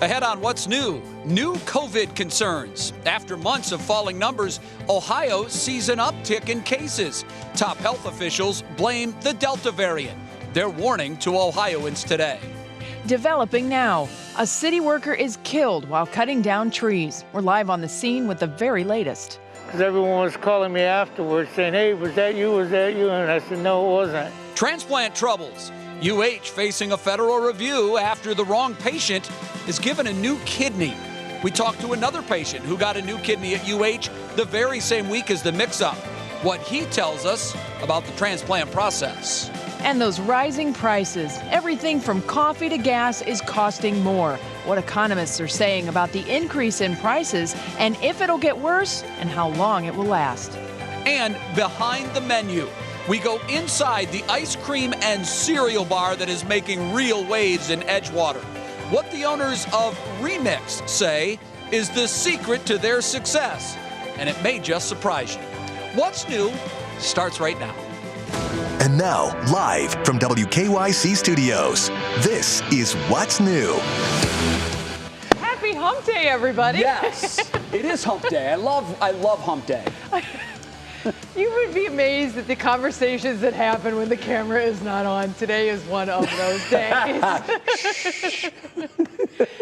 Ahead on what's new COVID concerns. After months of falling numbers, Ohio sees an uptick in cases. Top health officials blame the Delta variant. They're warning to Ohioans today. Developing now. A city worker is killed while cutting down trees. We're live on the scene with the very latest. Because everyone was calling me afterwards saying, hey, was that you? Was that you? And I said, no, it wasn't. Transplant troubles. UH facing a federal review after the wrong patient is given a new kidney. We talked to another patient who got a new kidney at UH the very same week as the mix-up. What he tells us about the transplant process. And those rising prices. Everything from coffee to gas is costing more. What economists are saying about the increase in prices and if it'll get worse and how long it will last. And behind the menu, we go inside the ice cream and cereal bar that is making real waves in Edgewater. What the owners of Remix say is the secret to their success, and it may just surprise you. What's new starts right now. And now, live from WKYC Studios, this is What's New. Happy Hump Day, everybody. Yes, it is Hump Day. I love Hump Day. You would be amazed at the conversations that happen when the camera is not on. Today is one of those days.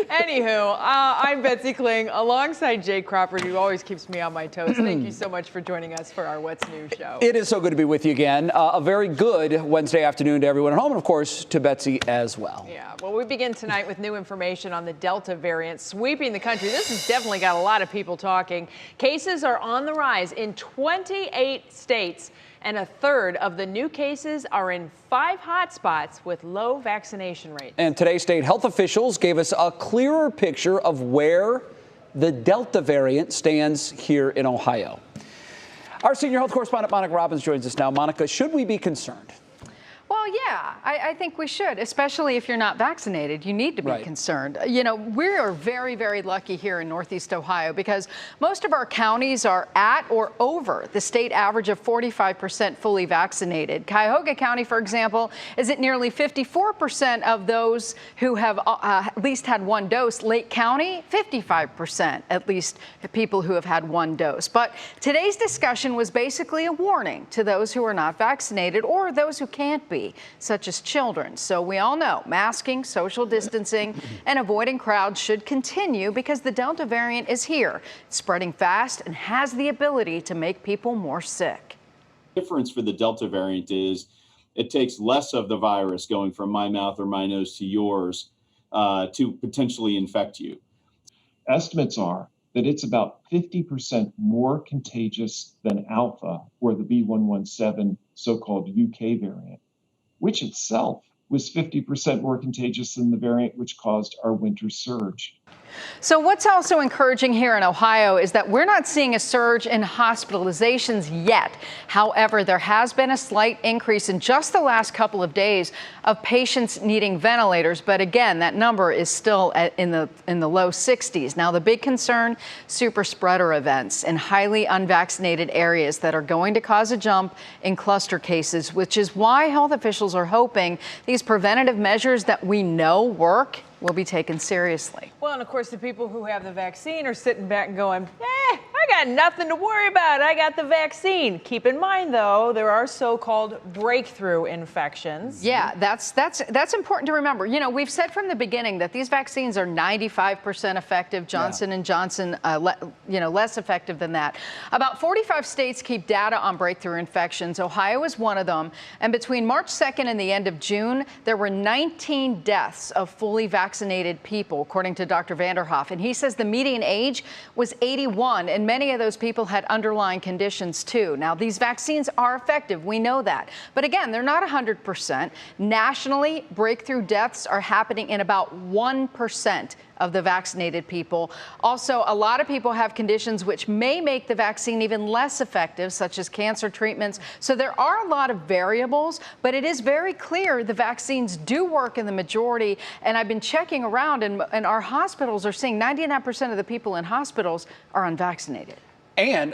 Anywho, I'm Betsy Kling alongside Jay Crawford, who always keeps me on my toes. Thank you so much for joining us for our What's New show. It is so good to be with you again. A very good Wednesday afternoon to everyone at home, and of course to Betsy as well. Yeah, well, we begin tonight with new information on the Delta variant sweeping the country. This has definitely got a lot of people talking. Cases are on the rise in 28 states, and a third of the new cases are in 5 hotspots with low vaccination rates. And today, state health officials gave us a clearer picture of where the Delta variant stands here in Ohio. Our senior health correspondent, Monica Robbins, joins us now. Monica, should we be concerned? Well, yeah, I think we should, especially if you're not vaccinated. You need to be concerned. You know, we are very, very lucky here in Northeast Ohio because most of our counties are at or over the state average of 45% fully vaccinated. Cuyahoga County, for example, is at nearly 54% of those who have at least had one dose. Lake County, 55% at least people who have had one dose. But today's discussion was basically a warning to those who are not vaccinated or those who can't be, such as children. So we all know masking, social distancing, and avoiding crowds should continue because the Delta variant is here. It's spreading fast and has the ability to make people more sick. The difference for the Delta variant is it takes less of the virus going from my mouth or my nose to yours to potentially infect you. Estimates are that it's about 50% more contagious than Alpha, or the B.1.1.7 so-called UK variant, which itself was 50% more contagious than the variant which caused our winter surge. So what's also encouraging here in Ohio is that we're not seeing a surge in hospitalizations yet. However, there has been a slight increase in just the last couple of days of patients needing ventilators. But again, that number is still in the low 60s. Now, the big concern, super spreader events in highly unvaccinated areas that are going to cause a jump in cluster cases, which is why health officials are hoping these preventative measures that we know work will be taken seriously. Well, and of course, the people who have the vaccine are sitting back and going, I got nothing to worry about. I got the vaccine. Keep in mind, though, there are so-called breakthrough infections. Yeah, that's important to remember. You know, we've said from the beginning that these vaccines are 95% effective. Johnson & Johnson, less effective than that. About 45 states keep data on breakthrough infections. Ohio is one of them. And between March 2nd and the end of June, there were 19 deaths of fully vaccinated people, according to Dr. Vanderhoff. And he says the median age was 81, and many of those people had underlying conditions too. Now, these vaccines are effective. We know that. But again, they're not 100%. Nationally, breakthrough deaths are happening in about 1% of the vaccinated people. Also, a lot of people have conditions which may make the vaccine even less effective, such as cancer treatments. So there are a lot of variables, but it is very clear the vaccines do work in the majority. And I've been checking around, and our hospitals are seeing 99% of the people in hospitals are unvaccinated. And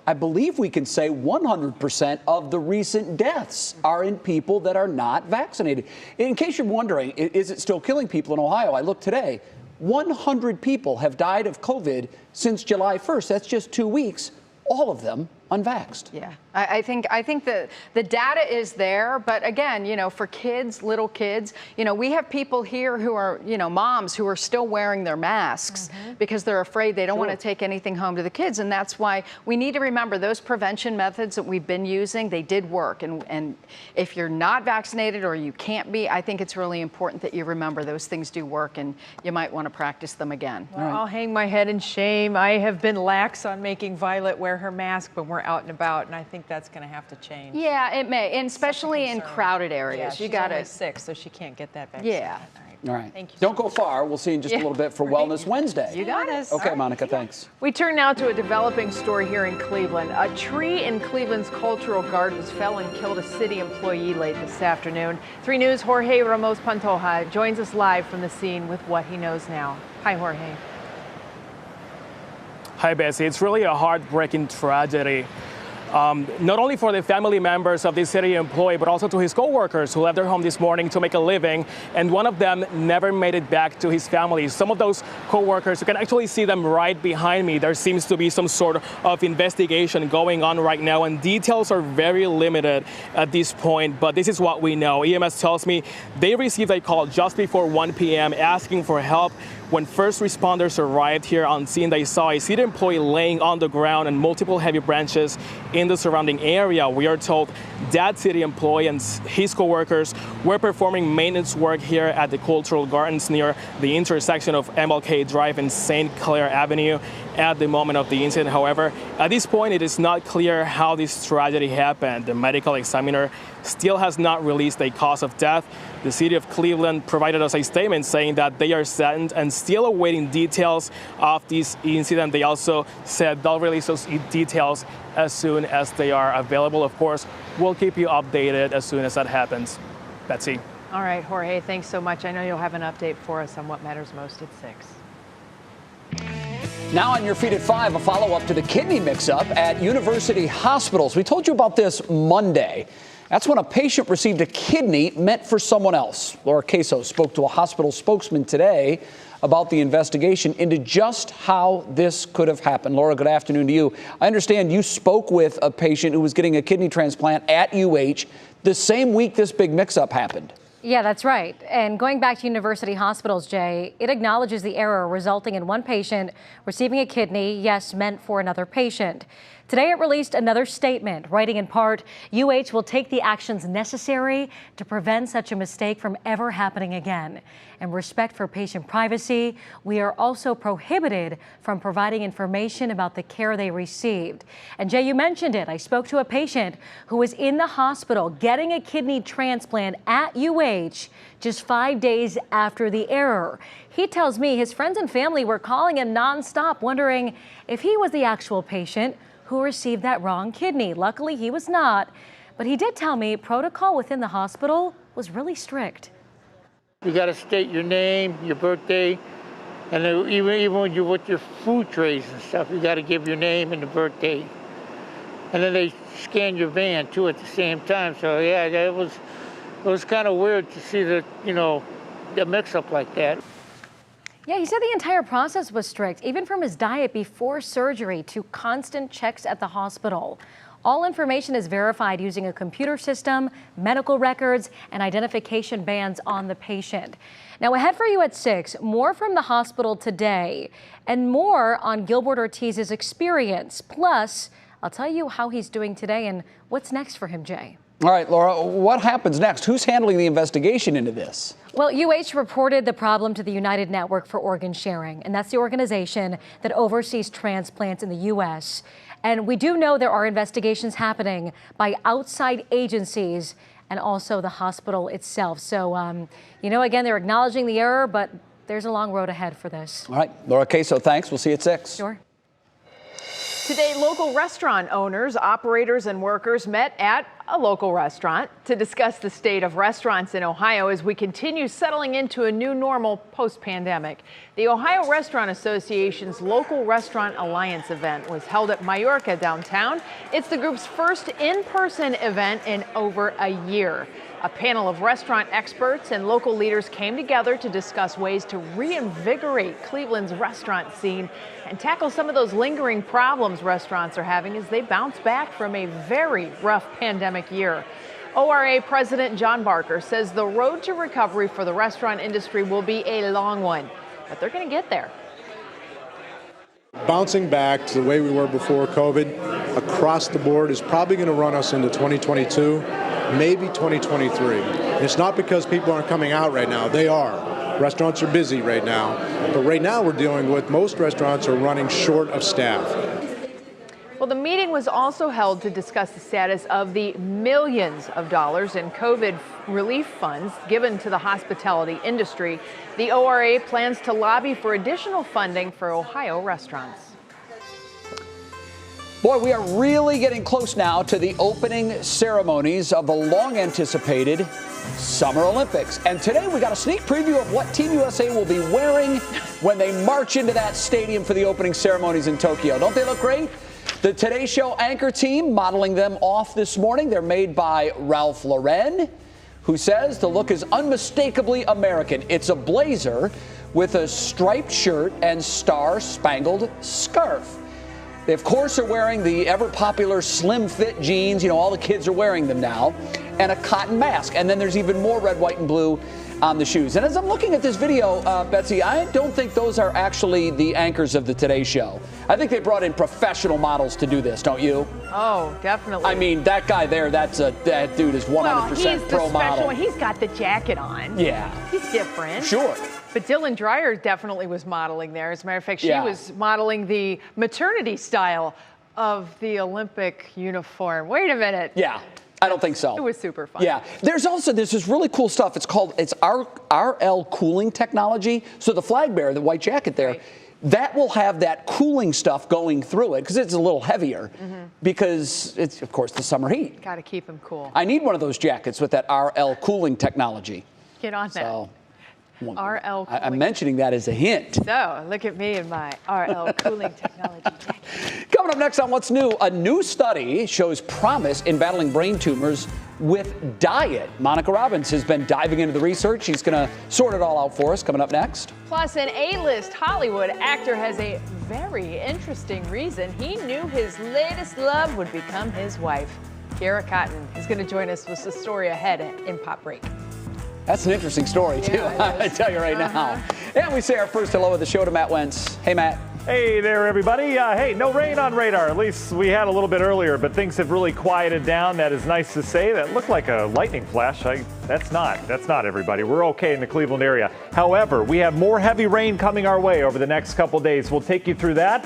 I believe we can say 100% of the recent deaths are in people that are not vaccinated. In case you're wondering, is it still killing people in Ohio? I looked today, 100 people have died of COVID since July 1st. That's just 2 weeks, all of them unvaxxed. Yeah, I think the data is there, but again, you know, for kids, little kids, you know, we have people here who are, you know, moms who are still wearing their masks because they're afraid they don't want to take anything home to the kids, and that's why we need to remember those prevention methods that we've been using, they did work, and if you're not vaccinated or you can't be, I think it's really important that you remember those things do work, and you might want to practice them again. Well, I'll hang my head in shame. I have been lax on making Violet wear her mask when we're out and about, and I think that's going to have to change. Yeah, it may, and especially in crowded areas. Yeah, you got only 6, so she can't get that vaccine. Yeah. All right. Thank you. Don't go far. We'll see you in just a little bit for Wellness Wednesday. You got us. Okay, Monica, thanks. We turn now to a developing story here in Cleveland. A tree in Cleveland's cultural gardens fell and killed a city employee late this afternoon. 3 News' Jorge Ramos Pantoja joins us live from the scene with what he knows now. Hi, Jorge. Hi, Betsy. It's really a heartbreaking tragedy. Not only for the family members of this city employee, but also to his co-workers who left their home this morning to make a living, and one of them never made it back to his family. Some of those co-workers, you can actually see them right behind me. There seems to be some sort of investigation going on right now, and details are very limited at this point, but this is what we know. EMS tells me they received a call just before 1 p.m. asking for help. When first responders arrived here on scene, they saw a city employee laying on the ground and multiple heavy branches in the surrounding area. We are told that city employee and his co-workers were performing maintenance work here at the Cultural Gardens near the intersection of MLK Drive and St. Clair Avenue at the moment of the incident. However, at this point, it is not clear how this tragedy happened. The medical examiner still has not released a cause of death. The city of Cleveland provided us a statement saying that they are saddened and still awaiting details of this incident. They also said they'll release those details as soon as they are available. Of course, we'll keep you updated as soon as that happens. Betsy. All right, Jorge, thanks so much. I know you'll have an update for us on what matters most at 6. Now on your feed at 5, a follow-up to the kidney mix-up at university hospitals. We told you about this Monday. That's when a patient received a kidney meant for someone else. Laura Queso spoke to a hospital spokesman today about the investigation into just how this could have happened. Laura, good afternoon to you. I understand you spoke with a patient who was getting a kidney transplant at UH the same week this big mix-up happened. Yeah, that's right. And going back to university hospitals, Jay, it acknowledges the error resulting in one patient receiving a kidney, yes, meant for another patient. Today, it released another statement, writing in part, UH will take the actions necessary to prevent such a mistake from ever happening again. In respect for patient privacy, we are also prohibited from providing information about the care they received. And Jay, you mentioned it. I spoke to a patient who was in the hospital getting a kidney transplant at UH just 5 days after the error. He tells me his friends and family were calling him nonstop, wondering if he was the actual patient who received that wrong kidney. Luckily, he was not, but he did tell me protocol within the hospital was really strict. You got to state your name, your birthday, and then even when you're with your food trays and stuff, you got to give your name and the birthday. And then they scan your van too at the same time. So yeah, it was kind of weird to see the mix-up like that. Yeah, he said the entire process was strict, even from his diet before surgery to constant checks at the hospital. All information is verified using a computer system, medical records, and identification bands on the patient. Now, ahead for you at 6, more from the hospital today and more on Gilbert Ortiz's experience. Plus, I'll tell you how he's doing today and what's next for him, Jay. All right, Laura, what happens next? Who's handling the investigation into this? Well, UH reported the problem to the United Network for Organ Sharing, and that's the organization that oversees transplants in the U.S. And we do know there are investigations happening by outside agencies and also the hospital itself. So, again, they're acknowledging the error, but there's a long road ahead for this. All right, Laura Queso, thanks. We'll see you at 6. Sure. Today, local restaurant owners, operators, and workers met at a local restaurant, to discuss the state of restaurants in Ohio as we continue settling into a new normal post-pandemic. The Ohio Restaurant Association's Local Restaurant Alliance event was held at Majorca downtown. It's the group's first in-person event in over a year. A panel of restaurant experts and local leaders came together to discuss ways to reinvigorate Cleveland's restaurant scene and tackle some of those lingering problems restaurants are having as they bounce back from a very rough pandemic year. ORA President John Barker says the road to recovery for the restaurant industry will be a long one, but they're going to get there. Bouncing back to the way we were before COVID across the board is probably going to run us into 2022, maybe 2023. And it's not because people aren't coming out right now. They are. Restaurants are busy right now. But right now we're dealing with most restaurants are running short of staff. Well, the meeting was also held to discuss the status of the millions of dollars in COVID relief funds given to the hospitality industry. The ORA plans to lobby for additional funding for Ohio restaurants. Boy, we are really getting close now to the opening ceremonies of the long-anticipated Summer Olympics. And today we got a sneak preview of what Team USA will be wearing when they march into that stadium for the opening ceremonies in Tokyo. Don't they look great? The Today Show anchor team modeling them off this morning. They're made by Ralph Lauren, who says the look is unmistakably American. It's a blazer with a striped shirt and star-spangled scarf. They, of course, are wearing the ever-popular slim-fit jeans. You know, all the kids are wearing them now. And a cotton mask. And then there's even more red, white, and blue on the shoes. And as I'm looking at this video, Betsy, I don't think those are actually the anchors of the Today Show. I think they brought in professional models to do this, don't you? Oh, definitely. I mean, that guy there, that dude is 100% pro model. He's got the jacket on. Yeah. He's different. Sure. But Dylan Drier definitely was modeling there. As a matter of fact, she was modeling the maternity style of the Olympic uniform. Wait a minute. Yeah. I don't think so. It was super fun. Yeah. There's this really cool stuff. It's RL cooling technology. So the flag bearer, the white jacket there, that will have that cooling stuff going through it because it's a little heavier because it's, of course, the summer heat. Got to keep him cool. I need one of those jackets with that RL cooling technology. Get on that. So, RL cooling. I'm mentioning that as a hint. So, look at me and my RL cooling technology jacket. Coming up next on What's New, a new study shows promise in battling brain tumors with diet. Monica Robbins has been diving into the research. She's going to sort it all out for us coming up next. Plus, an A-list Hollywood actor has a very interesting reason he knew his latest love would become his wife. Kiara Cotton is going to join us with the story ahead in Pop Break. That's an interesting story, too, I tell you right now. And we say our first hello of the show to Matt Wentz. Hey, Matt. Hey there, everybody. Hey, no rain on radar. At least we had a little bit earlier, but things have really quieted down. That is nice to say. That looked like a lightning flash. That's not, everybody. We're okay in the Cleveland area. However, we have more heavy rain coming our way over the next couple days. We'll take you through that.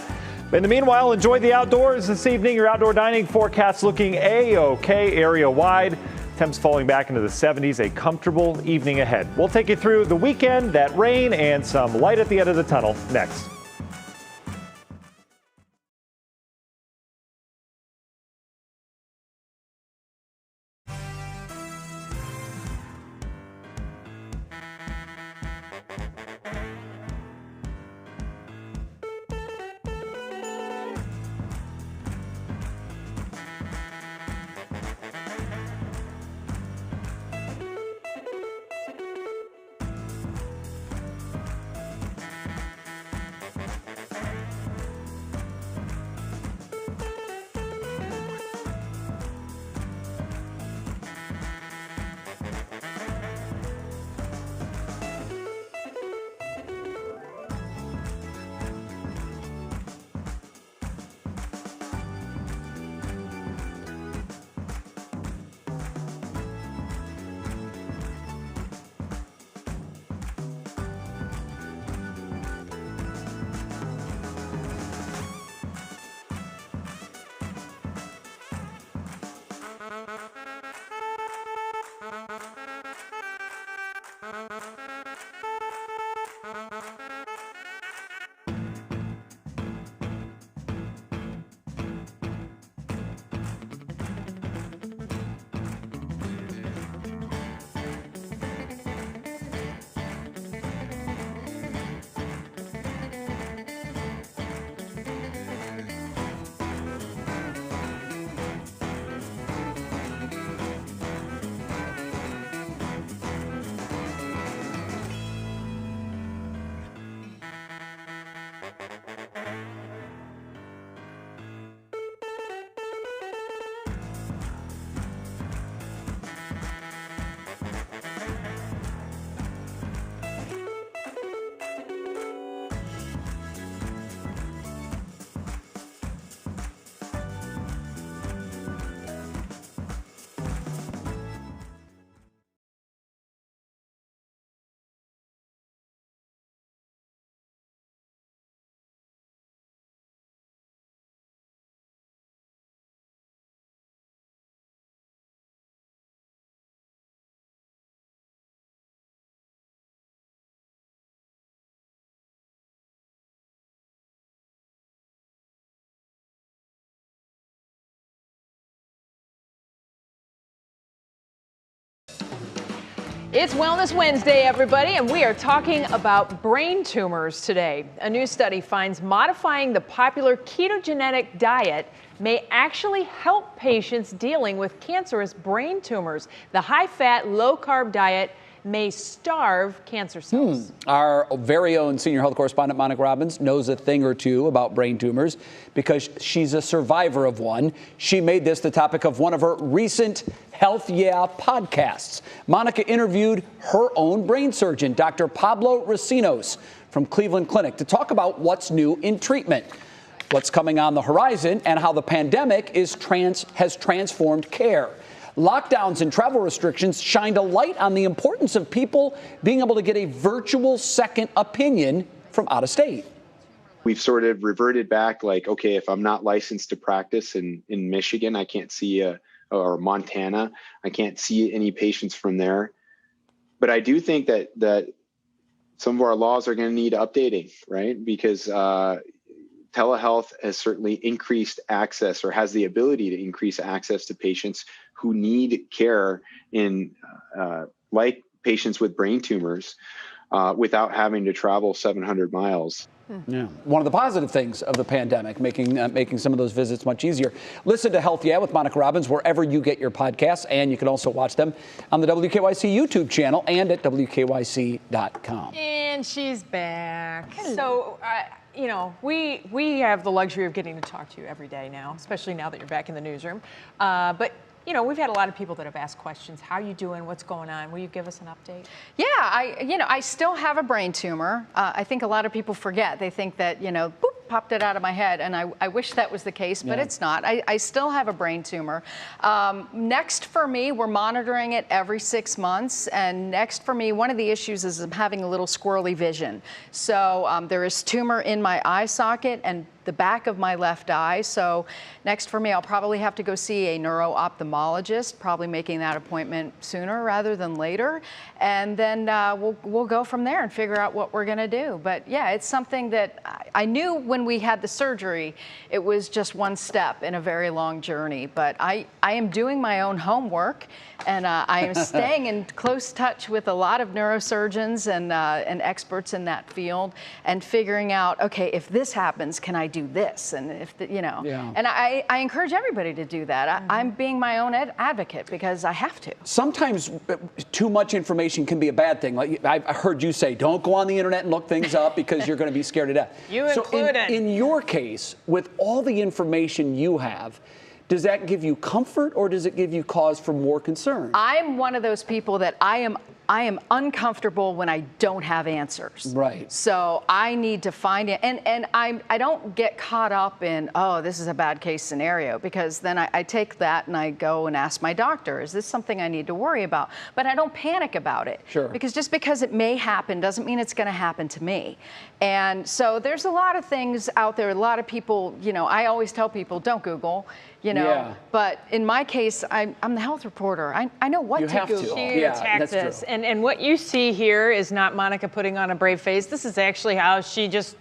In the meanwhile, enjoy the outdoors this evening. Your outdoor dining forecast looking A-OK area-wide. Temps falling back into the 70s, a comfortable evening ahead. We'll take you through the weekend, that rain, and some light at the end of the tunnel next. It's Wellness Wednesday, everybody, and we are talking about brain tumors today. A new study finds modifying the popular ketogenic diet may actually help patients dealing with cancerous brain tumors. The high-fat, low-carb diet may starve cancer cells. Our very own senior health correspondent, Monica Robbins, knows a thing or two about brain tumors because she's a survivor of one. She made this the topic of one of her recent Health Yeah podcasts. Monica interviewed her own brain surgeon, Dr. Pablo Recinos from Cleveland Clinic, to talk about what's new in treatment, what's coming on the horizon, and how the pandemic has transformed care. Lockdowns and travel restrictions shined a light on the importance of people being able to get a virtual second opinion from out of state. We've sort of reverted back, like, okay, if I'm not licensed to practice in Michigan, I can't see or Montana, I can't see any patients from there. But I do think that some of our laws are going to need updating, right? Because telehealth has certainly increased access, or has the ability to increase access to patients who need care like patients with brain tumors without having to travel 700 miles. Yeah, one of the positive things of the pandemic, making some of those visits much easier. Listen to Health Yeah with Monica Robbins wherever you get your podcasts, and you can also watch them on the WKYC YouTube channel and at WKYC.com. And she's back. So, you know, we have the luxury of getting to talk to you every day now, especially now that you're back in the newsroom. But you know, we've had a lot of people that have asked questions. How are you doing? What's going on? Will you give us an update? Yeah, I still have a brain tumor. I think a lot of people forget. They think that, boop, popped it out of my head, and I wish that was the case, but it's not. I still have a brain tumor. Next for me, we're monitoring it every 6 months, and next for me, one of the issues is I'm having a little squirrely vision. So there is tumor in my eye socket and the back of my left eye. So next for me, I'll probably have to go see a neuro-ophthalmologist, probably making that appointment sooner rather than later. And then we'll go from there and figure out what we're gonna do. But yeah, it's something that I knew when we had the surgery, it was just one step in a very long journey. But I am doing my own homework, and I am staying in close touch with a lot of neurosurgeons and experts in that field, and figuring out, okay, if this happens, can I do this? And if and I encourage everybody to do that. I'm being my own advocate because I have to. Sometimes too much information can be a bad thing. Like I heard you say, don't go on the internet and look things up because you're going to be scared to death. You included. In your case, with all the information you have, does that give you comfort, or does it give you cause for more concern? I'm one of those people that I am uncomfortable when I don't have answers. Right. So I need to find it, and I don't get caught up in, oh, this is a bad case scenario, because then I take that and I go and ask my doctor, is this something I need to worry about? But I don't panic about it. Sure. Because just because it may happen doesn't mean it's going to happen to me. And so there's a lot of things out there. A lot of people, I always tell people, don't Google. Yeah. But in my case, I'm the health reporter. I know what to Google. She attacked us. And what you see here is not Monica putting on a brave face. This is actually how she just,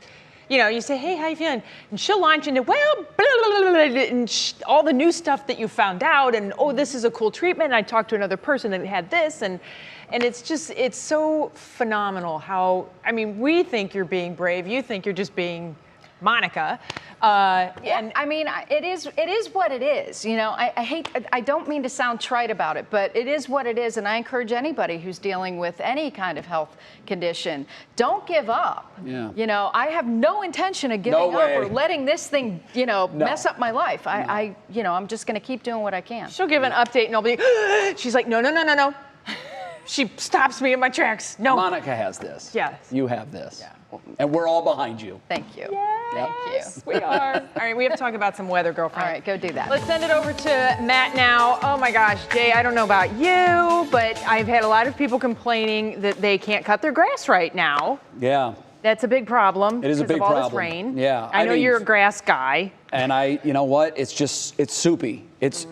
you say, hey, how you feeling? And she'll launch into, well, blah, blah, blah, blah, and all the new stuff that you found out. And, oh, this is a cool treatment. And I talked to another person that had this. And it's so phenomenal how, we think you're being brave. You think you're just being Monica. And I mean, it is what it is. I don't mean to sound trite about it, but it is what it is. And I encourage anybody who's dealing with any kind of health condition, don't give up. Yeah. I have no intention of giving up or letting this thing, mess up my life. I'm just going to keep doing what I can. She'll give an update and I'll be, she's like, no. She stops me in my tracks. No. Monica has this. Yes. You have this. Yeah. And we're all behind you. Thank you. Yes, we are. All right, we have to talk about some weather, girlfriend. All right, go do that. Let's send it over to Matt now. Oh my gosh, Jay, I don't know about you, but I've had a lot of people complaining that they can't cut their grass right now. Yeah. That's a big problem. It is a big because of all problem. this rain. Yeah. I know you're a grass guy. And you know what? It's soupy. It's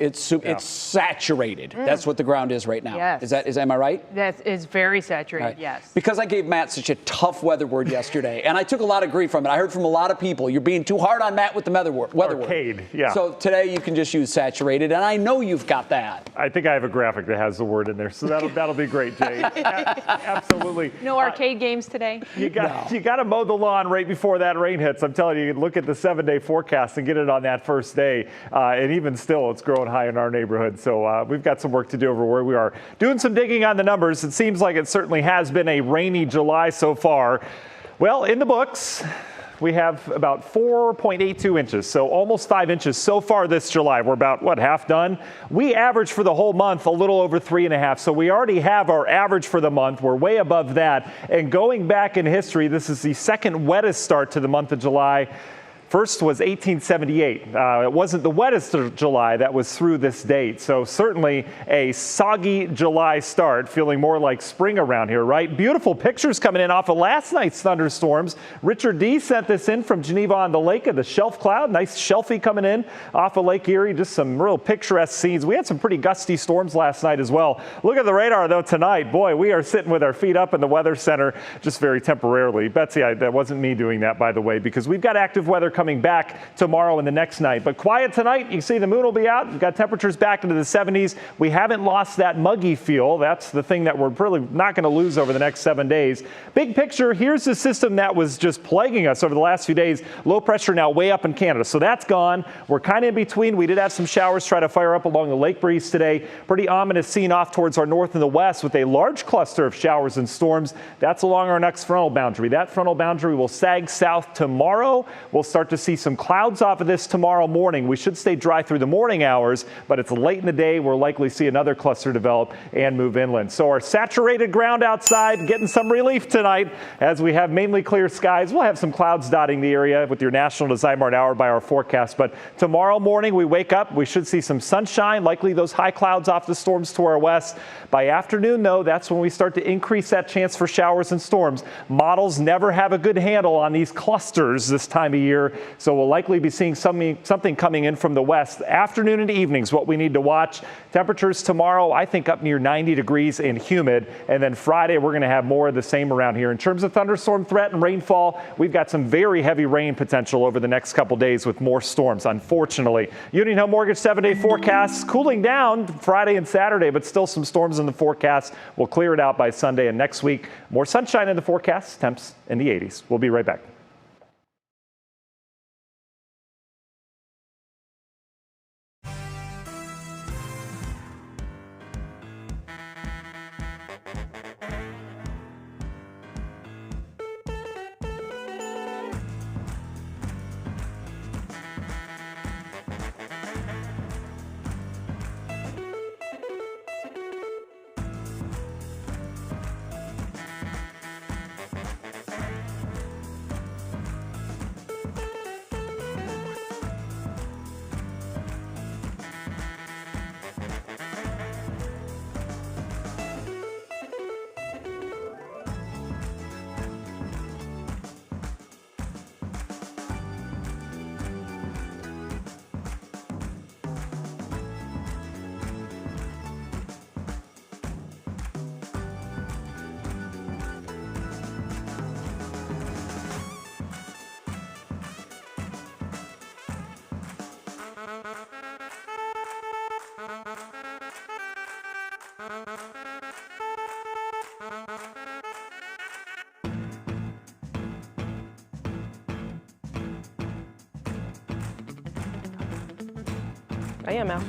saturated. That's what the ground is right now. Yes. Am I right? That is very saturated, Right. yes. Because I gave Matt such a tough weather word yesterday, and I took a lot of grief from it. I heard from a lot of people, you're being too hard on Matt with the weather Arcade, word. yeah. So today you can just use saturated, and I know you've got that. I think I have a graphic that has the word in there, so that'll be great, Jay. Absolutely. No arcade games today? You got to mow the lawn right before that rain hits. I'm telling you, look at the 7-day forecast and get it on that first day. And even still, it's growing high in our neighborhood. So we've got some work to do over where we are. Doing some digging on the numbers. It seems like it certainly has been a rainy July so far. Well, in the books, we have about 4.82 inches, so almost 5 inches so far this July. We're about, half done? We average for the whole month a little over 3.5, so we already have our average for the month. We're way above that. And going back in history, this is the second wettest start to the month of July. First was 1878. It wasn't the wettest of July that was through this date. So certainly a soggy July start, feeling more like spring around here, right? Beautiful pictures coming in off of last night's thunderstorms. Richard D. sent this in from Geneva on the lake of the shelf cloud. Nice shelfie coming in off of Lake Erie. Just some real picturesque scenes. We had some pretty gusty storms last night as well. Look at the radar though tonight. Boy, we are sitting with our feet up in the weather center just very temporarily. Betsy, that wasn't me doing that, by the way, because we've got active weather coming back tomorrow and the next night. But quiet tonight. You can see the moon will be out. We've got temperatures back into the 70s. We haven't lost that muggy feel. That's the thing that we're really not going to lose over the next 7 days. Big picture, here's the system that was just plaguing us over the last few days. Low pressure now way up in Canada. So that's gone. We're kind of in between. We did have some showers try to fire up along the lake breeze today. Pretty ominous scene off towards our north and the west with a large cluster of showers and storms. That's along our next frontal boundary. That frontal boundary will sag south tomorrow. We'll start to see some clouds off of this tomorrow morning. We should stay dry through the morning hours, but it's late in the day. We'll likely see another cluster develop and move inland. So our saturated ground outside getting some relief tonight as we have mainly clear skies. We'll have some clouds dotting the area with your national Design-Mart hour-by-hour forecast. But tomorrow morning we wake up, we should see some sunshine, likely those high clouds off the storms to our west. By afternoon, though, that's when we start to increase that chance for showers and storms. Models never have a good handle on these clusters this time of year. So we'll likely be seeing something coming in from the west. Afternoon and evenings, what we need to watch. Temperatures tomorrow, I think up near 90 degrees and humid. And then Friday, we're going to have more of the same around here. In terms of thunderstorm threat and rainfall, we've got some very heavy rain potential over the next couple days with more storms, unfortunately. Union Hill Mortgage 7-day forecast cooling down Friday and Saturday, but still some storms in the forecast. We'll clear it out by Sunday and next week. More sunshine in the forecast, temps in the 80s. We'll be right back. I am Al.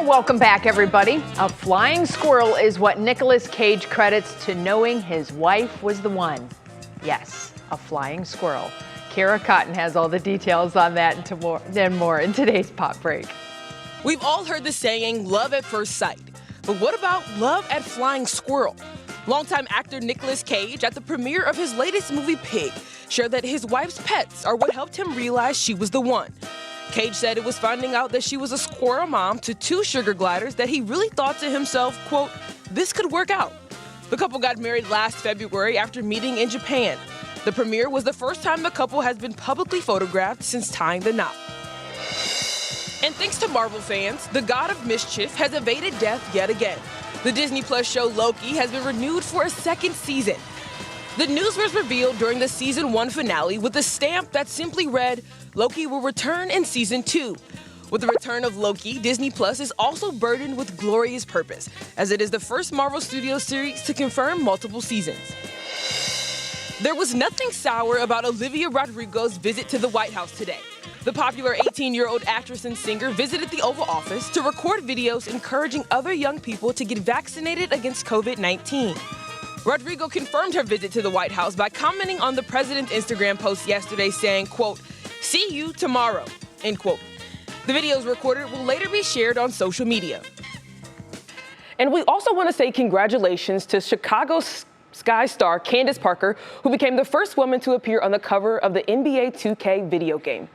Welcome back, everybody. A flying squirrel is what Nicolas Cage credits to knowing his wife was the one. Yes, a flying squirrel. Kara Cotton has all the details on that and more in today's Pop Break. We've all heard the saying, love at first sight. But what about love at flying squirrel? Longtime actor Nicolas Cage, at the premiere of his latest movie, Pig, shared that his wife's pets are what helped him realize she was the one. Cage said it was finding out that she was a squirrel mom to 2 sugar gliders that he really thought to himself, quote, this could work out. The couple got married last February after meeting in Japan. The premiere was the first time the couple has been publicly photographed since tying the knot. And thanks to Marvel fans, the god of mischief has evaded death yet again. The Disney Plus show Loki has been renewed for a 2nd season. The news was revealed during the season 1 finale with a stamp that simply read, Loki will return in season 2. With the return of Loki, Disney Plus is also burdened with glorious purpose, as it is the first Marvel Studios series to confirm multiple seasons. There was nothing sour about Olivia Rodrigo's visit to the White House today. The popular 18-year-old actress and singer visited the Oval Office to record videos encouraging other young people to get vaccinated against COVID-19. Rodrigo confirmed her visit to the White House by commenting on the president's Instagram post yesterday saying, quote, see you tomorrow, end quote. The videos recorded will later be shared on social media. And we also want to say congratulations to Chicago Sky star Candace Parker, who became the first woman to appear on the cover of the NBA 2K video game.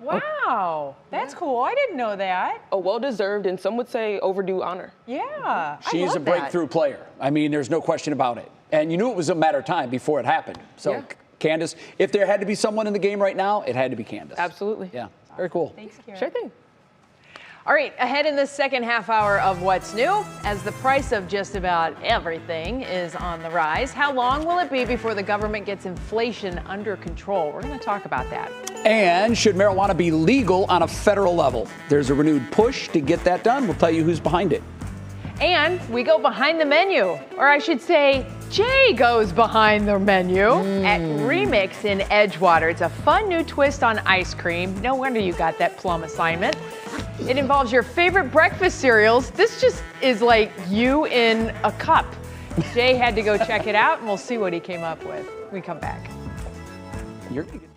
Wow, that's cool. I didn't know that. A well-deserved and some would say overdue honor. Yeah, She's a breakthrough player. I mean, there's no question about it. And you knew it was a matter of time before it happened. So, yeah. Candace, if there had to be someone in the game right now, it had to be Candace. Absolutely. Yeah, very cool. Thanks, Kara. Sure thing. All right, ahead in the second half hour of What's New, as the price of just about everything is on the rise, how long will it be before the government gets inflation under control? We're going to talk about that. And should marijuana be legal on a federal level? There's a renewed push to get that done. We'll tell you who's behind it. And we go behind the menu, or I should say, Jay goes behind the menu at Remix in Edgewater. It's a fun new twist on ice cream. No wonder you got that plum assignment. It involves your favorite breakfast cereals. This just is like you in a cup. Jay had to go check it out, and we'll see what he came up with when we come back. You're gonna get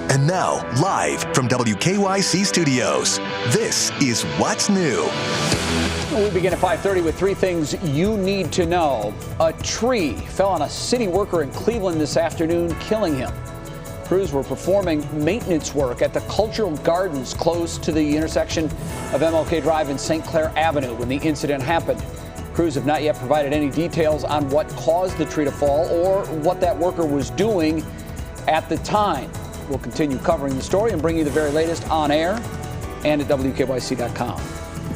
And now, live from WKYC Studios, this is What's New. We begin at 5:30 with three things you need to know. A tree fell on a city worker in Cleveland this afternoon, killing him. Crews were performing maintenance work at the Cultural Gardens close to the intersection of MLK Drive and St. Clair Avenue when the incident happened. Crews have not yet provided any details on what caused the tree to fall or what that worker was doing at the time. We'll continue covering the story and bring you the very latest on air and at WKYC.com.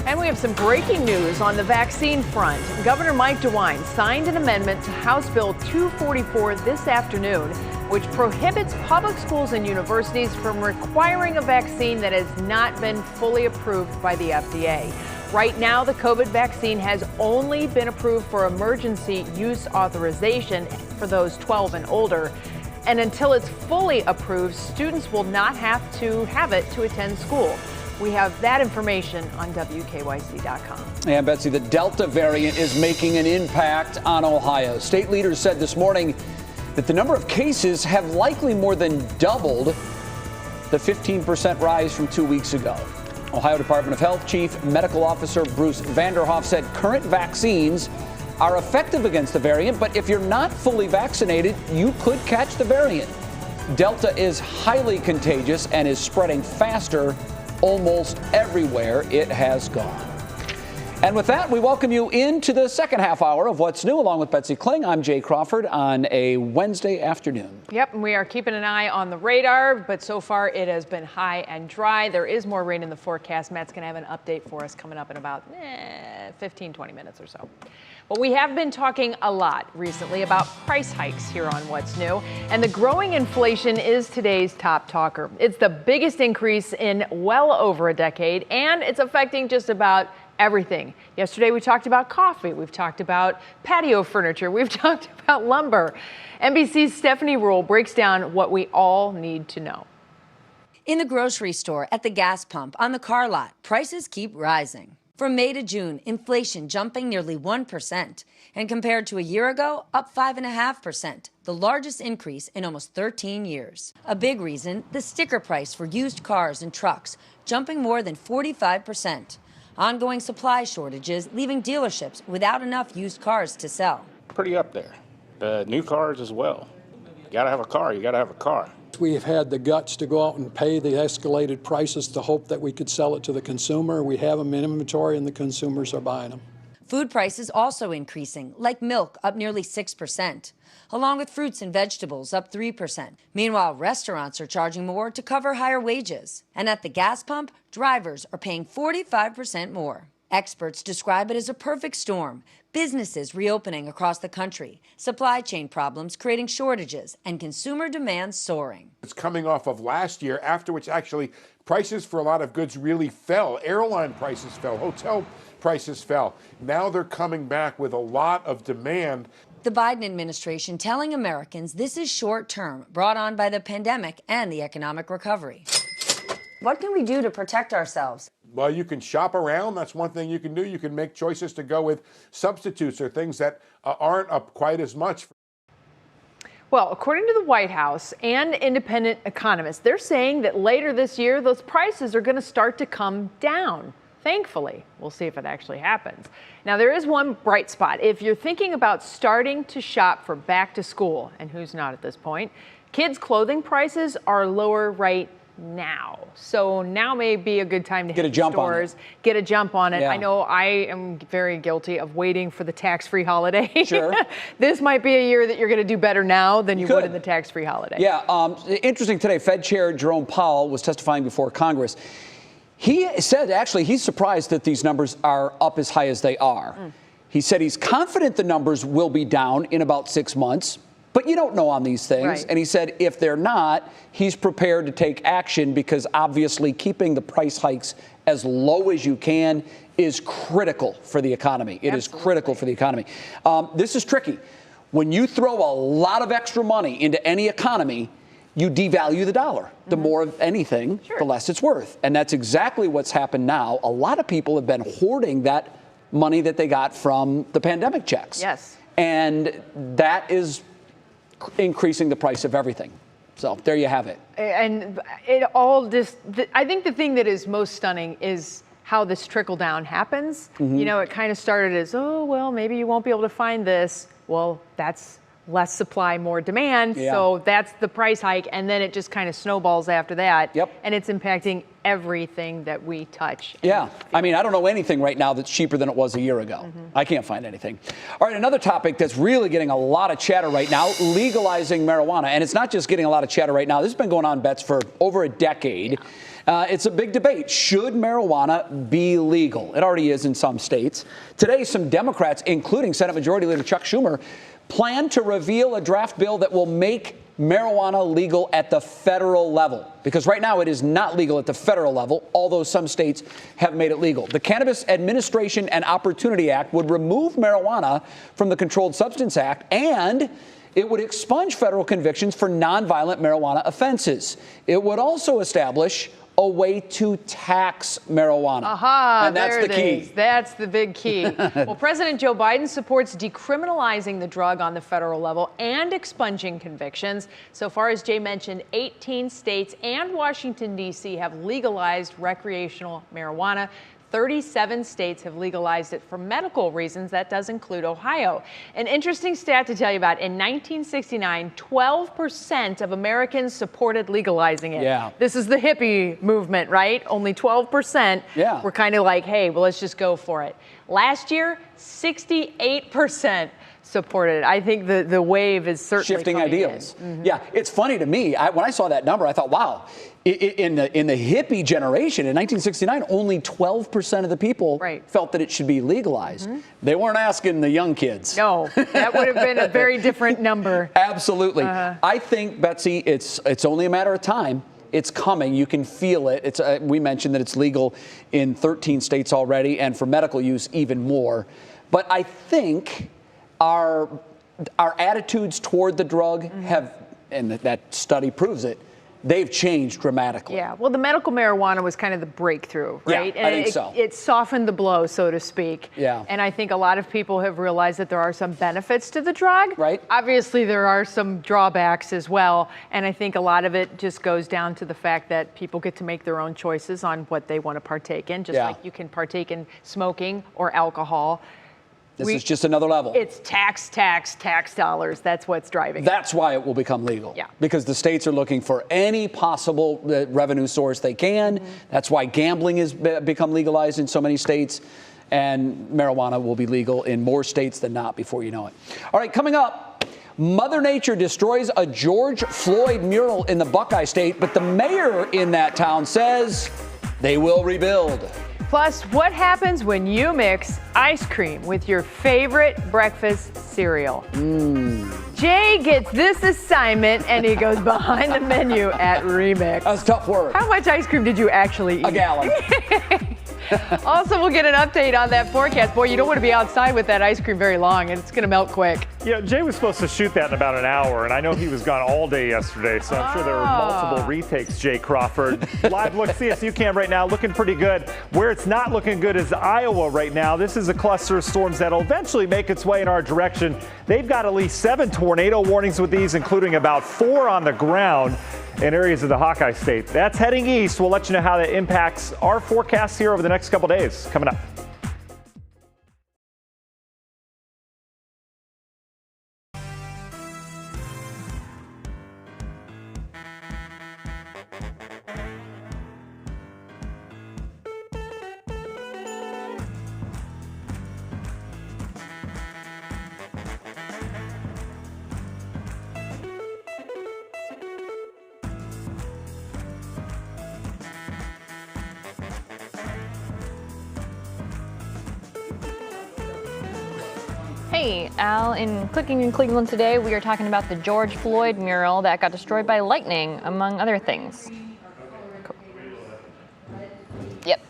And we have some breaking news on the vaccine front. Governor Mike DeWine signed an amendment to House Bill 244 this afternoon, which prohibits public schools and universities from requiring a vaccine that has not been fully approved by the FDA. Right now, the COVID vaccine has only been approved for emergency use authorization for those 12 and older. And until it's fully approved, students will not have to have it to attend school. We have that information on WKYC.com. And Betsy, the Delta variant is making an impact on Ohio. State leaders said this morning that the number of cases have likely more than doubled the 15% rise from 2 weeks ago. Ohio Department of Health Chief Medical Officer Bruce Vanderhoff said current vaccines are effective against the variant, but if you're not fully vaccinated, you could catch the variant. Delta is highly contagious and is spreading faster almost everywhere it has gone. And with that, we welcome you into the second half hour of What's New, along with Betsy Kling. I'm Jay Crawford on a Wednesday afternoon. Yep, and we are keeping an eye on the radar, but so far it has been high and dry. There is more rain in the forecast. Matt's going to have an update for us coming up in about 15, 20 minutes or so. But we have been talking a lot recently about price hikes here on What's New, and the growing inflation is today's top talker. It's the biggest increase in well over a decade, and it's affecting just about everything. Yesterday we talked about coffee, we've talked about patio furniture, we've talked about lumber. NBC's Stephanie Rule breaks down what we all need to know. In the grocery store, at the gas pump, on the car lot, prices keep rising. From May to June, inflation jumping nearly 1%, and compared to a year ago, up 5.5%, the largest increase in almost 13 years. A big reason, the sticker price for used cars and trucks jumping more than 45%. Ongoing supply shortages leaving dealerships without enough used cars to sell. Pretty up there. New cars as well. You gotta have a car, you gotta have a car. We have had the guts to go out and pay the escalated prices to hope that we could sell it to the consumer. We have them in inventory and the consumers are buying them. Food prices also increasing, like milk up nearly 6%, along with fruits and vegetables up 3%. Meanwhile, restaurants are charging more to cover higher wages. And at the gas pump, drivers are paying 45% more. Experts describe it as a perfect storm. Businesses reopening across the country, supply chain problems creating shortages, and consumer demand soaring. It's coming off of last year, after which actually prices for a lot of goods really fell. Airline prices fell, hotel prices fell. Now they're coming back with a lot of demand. The Biden administration telling Americans this is short term, brought on by the pandemic and the economic recovery. What can we do to protect ourselves? Well, you can shop around. That's one thing you can do. You can make choices to go with substitutes or things that aren't up quite as much. Well, according to the White House and independent economists, they're saying that later this year, those prices are going to start to come down. Thankfully, we'll see if it actually happens. Now, there is one bright spot. If you're thinking about starting to shop for back to school, and who's not at this point, kids' clothing prices are lower right now. So now may be a good time to get hit a jump stores, on it. Get a jump on it. Yeah. I know I am very guilty of waiting for the tax-free holiday. Sure. This might be a year that you're going to do better now than you would in the tax-free holiday. Yeah, interesting today, Fed Chair Jerome Powell was testifying before Congress. He said, actually, he's surprised that these numbers are up as high as they are. He said he's confident the numbers will be down in about 6 months, but you don't know on these things. Right. And he said if they're not, he's prepared to take action because obviously keeping the price hikes as low as you can is critical for the economy. It is critical for the economy. This is tricky. When you throw a lot of extra money into any economy, you devalue the dollar. The more of anything, the less it's worth. And that's exactly what's happened now. A lot of people have been hoarding that money that they got from the pandemic checks. Yes. And that is increasing the price of everything. So there you have it. And it all just, I think the thing that is most stunning is how this trickle down happens. You know, it kind of started as, oh, well, maybe you won't be able to find this. Well, that's less supply, more demand. Yeah. So that's the price hike. And then it just kind of snowballs after that. Yep. And it's impacting everything that we touch. Yeah. I mean, I don't know anything right now that's cheaper than it was a year ago. I can't find anything. All right, another topic that's really getting a lot of chatter right now, legalizing marijuana. And it's not just getting a lot of chatter right now. This has been going on, Bets, for over a decade. It's a big debate. Should marijuana be legal? It already is in some states. Today, some Democrats, including Senate Majority Leader Chuck Schumer, plan to reveal a draft bill that will make marijuana legal at the federal level, because right now it is not legal at the federal level, although some states have made it legal. The Cannabis Administration and Opportunity Act would remove marijuana from the Controlled Substance Act, and it would expunge federal convictions for nonviolent marijuana offenses. It would also establish a way to tax marijuana. Aha, and that's there the it key. is. That's the big key. Well, President Joe Biden supports decriminalizing the drug on the federal level and expunging convictions. So far, as Jay mentioned, 18 states and Washington, D.C. have legalized recreational marijuana. 37 states have legalized it for medical reasons. That does include Ohio. An interesting stat to tell you about. In 1969, 12% of Americans supported legalizing it. Yeah. This is the hippie movement, right? Only 12% were kind of like, hey, well, let's just go for it. Last year, 68% supported it. I think the wave is certainly shifting coming ideals. in. Yeah, it's funny to me. When I saw that number, I thought, wow, in the hippie generation in 1969, only 12% of the people felt that it should be legalized. They weren't asking the young kids. No, that would have been a very different number. Absolutely. I think, Betsy, it's only a matter of time. It's coming. You can feel it. We mentioned that it's legal in 13 states already, and for medical use, even more. But I think our attitudes toward the drug have, and that study proves it, they've changed dramatically. Yeah, well, the medical marijuana was kind of the breakthrough, right? Yeah, I think so. It softened the blow, so to speak. Yeah. And I think a lot of people have realized that there are some benefits to the drug. Right. Obviously, there are some drawbacks as well. And I think a lot of it just goes down to the fact that people get to make their own choices on what they want to partake in, just like you can partake in smoking or alcohol. This is just another level. It's tax dollars. That's what's driving it. That's why it will become legal. Yeah. Because the states are looking for any possible revenue source they can. That's why gambling has become legalized in so many states. And marijuana will be legal in more states than not before you know it. All right, coming up, Mother Nature destroys a George Floyd mural in the Buckeye State, but the mayor in that town says they will rebuild. Plus, what happens when you mix ice cream with your favorite breakfast cereal? Jay gets this assignment and he goes behind the menu at Remix. That's tough work. How much ice cream did you actually eat? A gallon. Also, we'll get an update on that forecast. Boy, you don't want to be outside with that ice cream very long. It's going to melt quick. Yeah, Jay was supposed to shoot that in about an hour, and I know he was gone all day yesterday, so I'm sure there were multiple retakes, Jay Crawford. Live look CSU cam right now, looking pretty good. Where it's not looking good is Iowa right now. This is a cluster of storms that'll eventually make its way in our direction. They've got at least 7 tornado warnings with these, including about 4 on the ground in areas of the Hawkeye State. That's heading east. We'll let you know how that impacts our forecasts here over the next couple days. Coming up. Hey, Al, in Cooking in Cleveland today, we are talking about the George Floyd mural that got destroyed by lightning, among other things. Cool. Yep.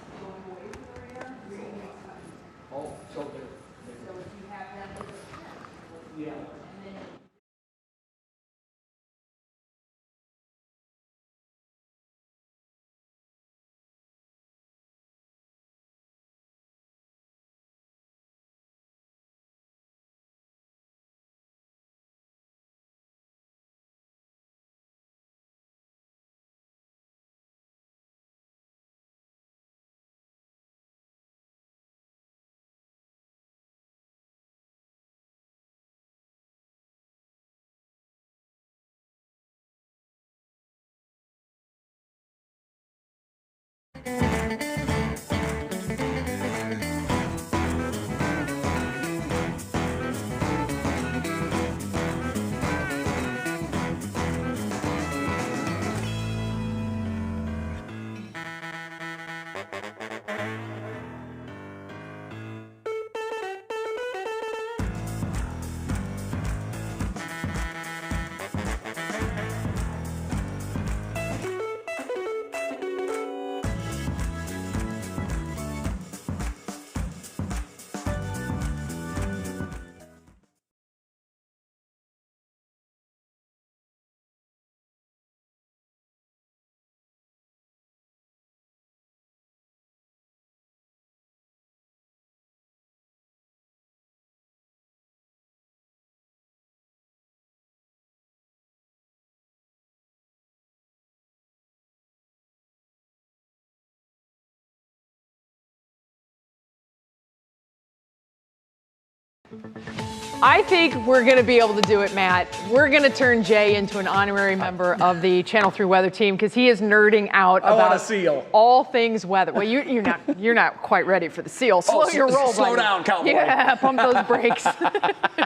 I think we're going to be able to do it, Matt. We're going to turn Jay into an honorary member of the Channel 3 weather team because he is nerding out about a seal. all things weather. Well, you're not quite ready for the seal. Slow your roll, slow buddy. down, cowboy. Yeah, pump those brakes.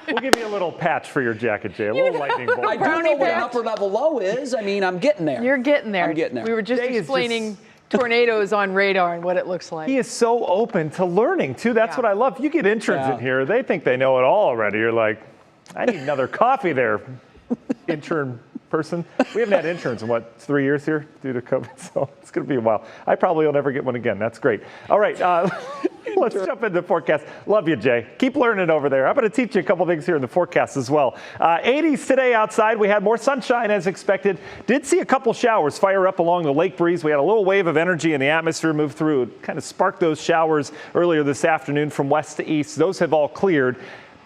We'll give you a little patch for your jacket, Jay. A little lightning bolt. I do know what an upper level low is. I mean, I'm getting there. You're getting there. I'm getting there. We were just Jay is explaining tornadoes on radar and what it looks like. He is so open to learning, too. That's what I love. You get interns in here, they think they know it all already. You're like, I need another coffee there, intern person. We haven't had interns in, 3 years here due to COVID, so it's going to be a while. I probably will never get one again. That's great. All right, let's jump into the forecast. Love you, Jay. Keep learning over there. I'm going to teach you a couple things here in the forecast as well. 80s today outside. We had more sunshine as expected. Did see a couple showers fire up along the lake breeze. We had a little wave of energy in the atmosphere move through. It kind of sparked those showers earlier this afternoon from west to east. Those have all cleared.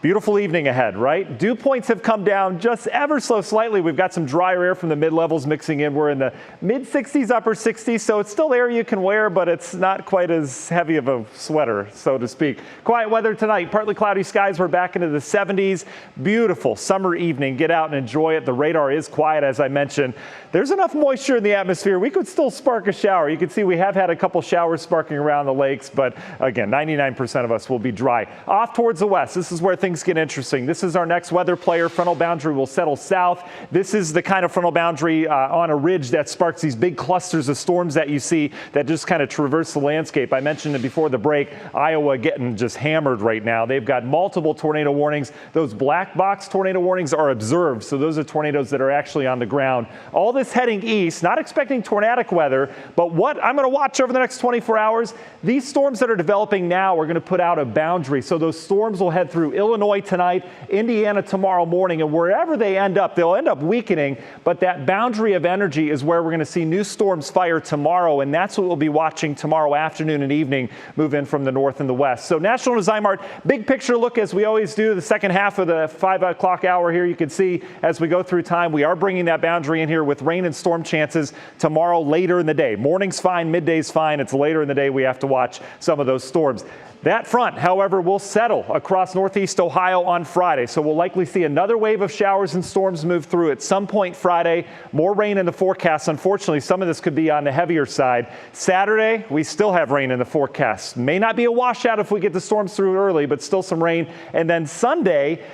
Beautiful evening ahead, right? Dew points have come down just ever so slightly. We've got some drier air from the mid-levels mixing in. We're in the mid-60s, upper 60s, so it's still air you can wear, but it's not quite as heavy of a sweater, so to speak. Quiet weather tonight. Partly cloudy skies. We're back into the 70s. Beautiful summer evening. Get out and enjoy it. The radar is quiet, as I mentioned. There's enough moisture in the atmosphere. We could still spark a shower. You can see we have had a couple showers sparking around the lakes, but again, 99% of us will be dry. Off towards the west. This is where things get interesting. This is our next weather player. Frontal boundary will settle south. This is the kind of frontal boundary on a ridge that sparks these big clusters of storms that you see that just kind of traverse the landscape. I mentioned it before the break. Iowa getting just hammered right now. They've got multiple tornado warnings. Those black box tornado warnings are observed. So those are tornadoes that are actually on the ground. All this heading east, not expecting tornadic weather, but what I'm going to watch over the next 24 hours, these storms that are developing now are going to put out a boundary. So those storms will head through Illinois tonight, Indiana tomorrow morning, and wherever they end up, they'll end up weakening, but that boundary of energy is where we're going to see new storms fire tomorrow, and that's what we'll be watching tomorrow afternoon and evening move in from the north and the west. So National News IMART, big picture look as we always do, the second half of the 5 o'clock hour here. You can see as we go through time, we are bringing that boundary in here with rain and storm chances tomorrow later in the day. Morning's fine, midday's fine. It's later in the day we have to watch some of those storms. That front, however, will settle across northeast Ohio on Friday, so we'll likely see another wave of showers and storms move through at some point Friday. More rain in the forecast. Unfortunately, some of this could be on the heavier side. Saturday, we still have rain in the forecast. May not be a washout if we get the storms through early, but still some rain. And then Sunday,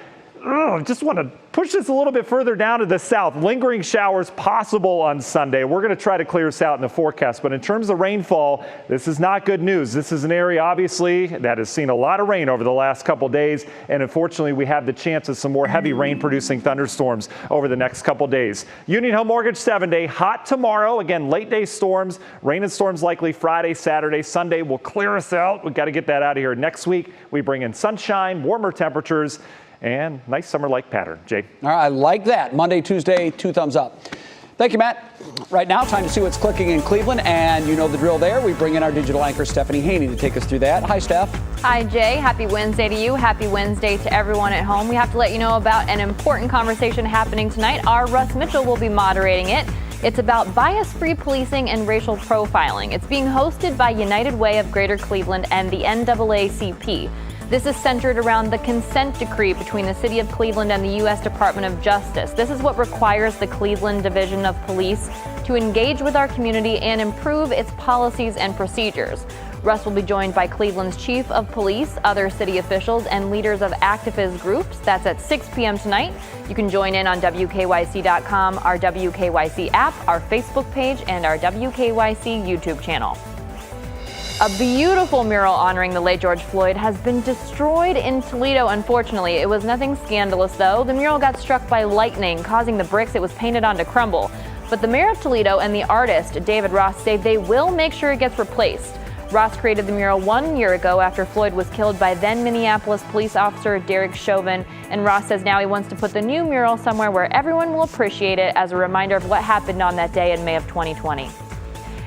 just want to push this a little bit further down to the south. Lingering showers possible on Sunday. We're going to try to clear this out in the forecast. But in terms of rainfall, this is not good news. This is an area, obviously, that has seen a lot of rain over the last couple days. And unfortunately, we have the chance of some more heavy rain-producing thunderstorms over the next couple days. Union Home Mortgage 7-day. Hot tomorrow. Again, late-day storms. Rain and storms likely Friday, Saturday. Sunday will clear us out. We've got to get that out of here. Next week, we bring in sunshine, warmer temperatures, and nice summer-like pattern. Jay. All right, I like that. Monday, Tuesday, 2 thumbs up. Thank you, Matt. Right now, time to see what's clicking in Cleveland, and you know the drill there. We bring in our digital anchor, Stephanie Haney, to take us through that. Hi, Steph. Hi, Jay. Happy Wednesday to you. Happy Wednesday to everyone at home. We have to let you know about an important conversation happening tonight. Our Russ Mitchell will be moderating it. It's about bias-free policing and racial profiling. It's being hosted by United Way of Greater Cleveland and the NAACP. This is centered around the consent decree between the City of Cleveland and the U.S. Department of Justice. This is what requires the Cleveland Division of Police to engage with our community and improve its policies and procedures. Russ will be joined by Cleveland's chief of police, other city officials, and leaders of activist groups. That's at 6 p.m. tonight. You can join in on WKYC.com, our WKYC app, our Facebook page, and our WKYC YouTube channel. A beautiful mural honoring the late George Floyd has been destroyed in Toledo, unfortunately. It was nothing scandalous, though. The mural got struck by lightning, causing the bricks it was painted on to crumble. But the mayor of Toledo and the artist, David Ross, say they will make sure it gets replaced. Ross created the mural 1 year ago after Floyd was killed by then Minneapolis police officer Derek Chauvin, and Ross says now he wants to put the new mural somewhere where everyone will appreciate it as a reminder of what happened on that day in May of 2020.